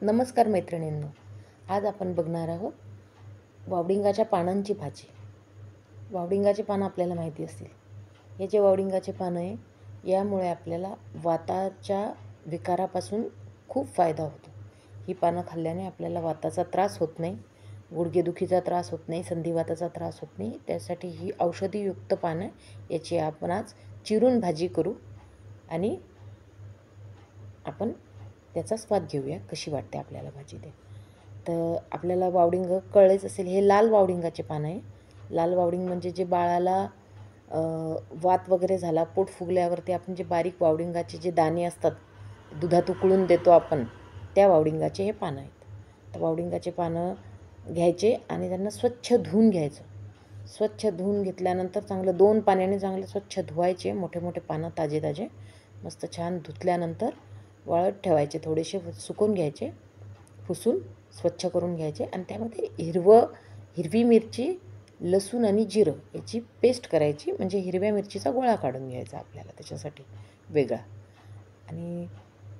नमस्कार मैत्रिणींनो, आज आपण बघणार आहोत वावडिंगाच्या पानांची भाजी. वावडिंगाचे पानं आपल्याला माहिती असतील. हे जे वावडिंगाचे पानं आहे, यामुळे आपल्याला वाताच्या विकारापासून खूप फायदा होतो. ही पानं खाल्ल्याने आपल्याला वाताचा त्रास होत नाही, गुडघेदुखीचा त्रास होत नाही, संधिवाताचा त्रास होत नाही. त्यासाठी ही औषधीयुक्त पानं, याची आपण आज चिरून भाजी करू आणि आपण त्याचा स्वाद घेऊया, कशी वाटते आपल्याला भाजी ते. तर आपल्याला वावडिंग कळलेच असेल, हे लाल वावडिंगाचे पानं आहे. लाल वावडिंग म्हणजे जे बाळाला वात वगैरे झाला, पोट फुगल्यावरती आपण जे बारीक वावडिंगाचे जे दाणे असतात, दुधात उकळून देतो आपण, त्या वावडिंगाचे हे पानं आहेत. तर वावडिंगाचे पानं घ्यायचे आणि त्यांना स्वच्छ धुवून घ्यायचं. स्वच्छ धुवून घेतल्यानंतर चांगलं 2 पाण्याने चांगले स्वच्छ धुवायचे. मोठे मोठे पानं ताजे ताजे मस्त छान धुतल्यानंतर वाळत ठेवायचे, थोडेसे सुकून घ्यायचे, पुसून स्वच्छ करून घ्यायचे आणि त्यामध्ये हिरवी मिरची, लसूण आणि जिरं याची पेस्ट करायची. म्हणजे हिरव्या मिरचीचा गोळा काढून घ्यायचा आपल्याला त्याच्यासाठी वेगळा. आणि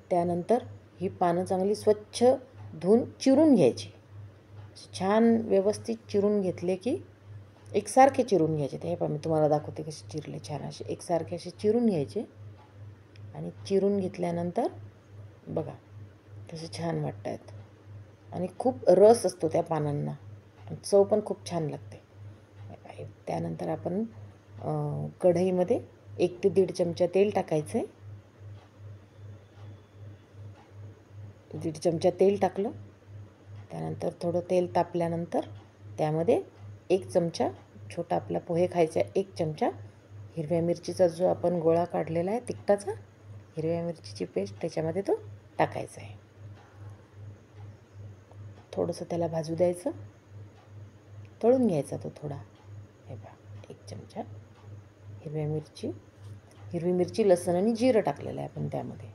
त्यानंतर ही पानं चांगली स्वच्छ धुवून चिरून घ्यायची. छान व्यवस्थित चिरून घेतले की एकसारखे चिरून घ्यायचे. ते हे पहा, मी तुम्हाला दाखवते कसे चिरले. छान असे एकसारखे असे चिरून घ्यायचे. आणि चिरून घेतल्यानंतर बघा कसे छान वाटत आहेत आणि खूप रस असतो त्या पानांना, चव पण खूप छान लागते. त्यानंतर आपण कढईमध्ये 1 ते 1.5 चमचा तेल टाकायचं आहे. 1.5 चमचा तेल टाकलं. त्यानंतर थोडं तेल तापल्यानंतर त्यामध्ये 1 चमचा, छोटा आपला पोहे खायचा 1 चमचा हिरव्या मिरचीचा जो आपण गोळा काढलेला आहे तिखटाचा, हिरव्या मिरचीची पेस्ट त्याच्यामध्ये तो टाकायचा आहे. थोडंसं त्याला भाजू द्यायचं, तळून घ्यायचा तो थोडा. हे बघा 1 चमचा हिरवी मिरची, लसूण आणि जिरं टाकलेलं आहे आपण त्यामध्ये,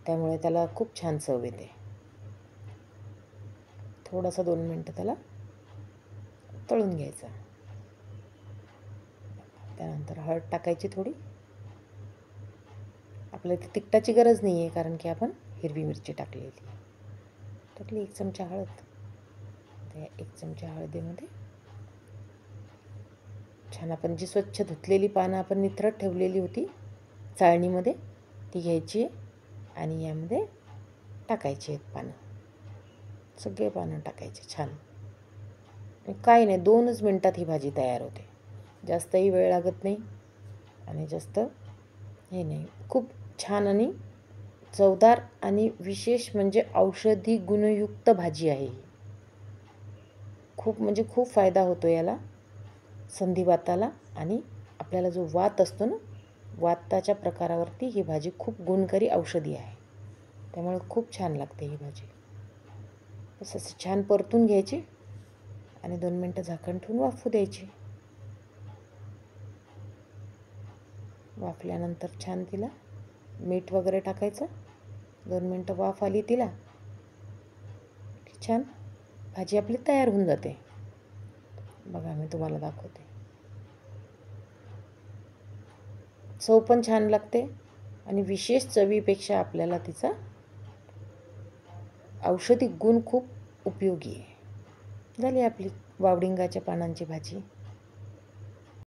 त्यामुळे त्याला खूप छान चव येते. थोडासा 2 मिनटं त्याला तळून घ्यायचा. त्यानंतर हळद टाकायची थोडी. आपल्याला तिखटाची गरज नाही आहे, कारण की आपण हिरवी मिरची टाकली 1 चमचा हळद. त्या 1 चमचा हळदीमध्ये छान आपण जी स्वच्छ धुतलेली पानं आपण निथरट ठेवलेली होती चाळणीमध्ये, ती घ्यायची आणि यामध्ये टाकायची आहेत पानं. सगळे पानं टाकायचे छान. काही नाही, 2च मिनटात ही भाजी तयार होते. जास्तही वेळ लागत नाही आणि जास्त हे नाही. खूप छान आणि चवदार आणि विशेष म्हणजे औषधी गुणयुक्त भाजी आहे ही. खूप म्हणजे खूप फायदा होतो याला संधिवाताला. आणि आपल्याला जो वात असतो ना, वाताच्या प्रकारावरती ही भाजी खूप गुणकारी औषधी आहे. त्यामुळे खूप छान लागते ही भाजी. असं छान परतून घ्यायची आणि 2 मिनटं झाकण ठेवून वाफू द्यायची. वाफल्यानंतर छान तिला मीठ वगैरे टाकायचं. 2 मिनटं वाफ आली तिला की छान भाजी आपली तयार होऊन जाते. बघा मी तुम्हाला दाखवते. चव पण छान लागते आणि विशेष चवीपेक्षा आपल्याला तिचा औषधी गुण खूप उपयोगी आहे. झाली आपली वावडिंगाच्या पानांची भाजी.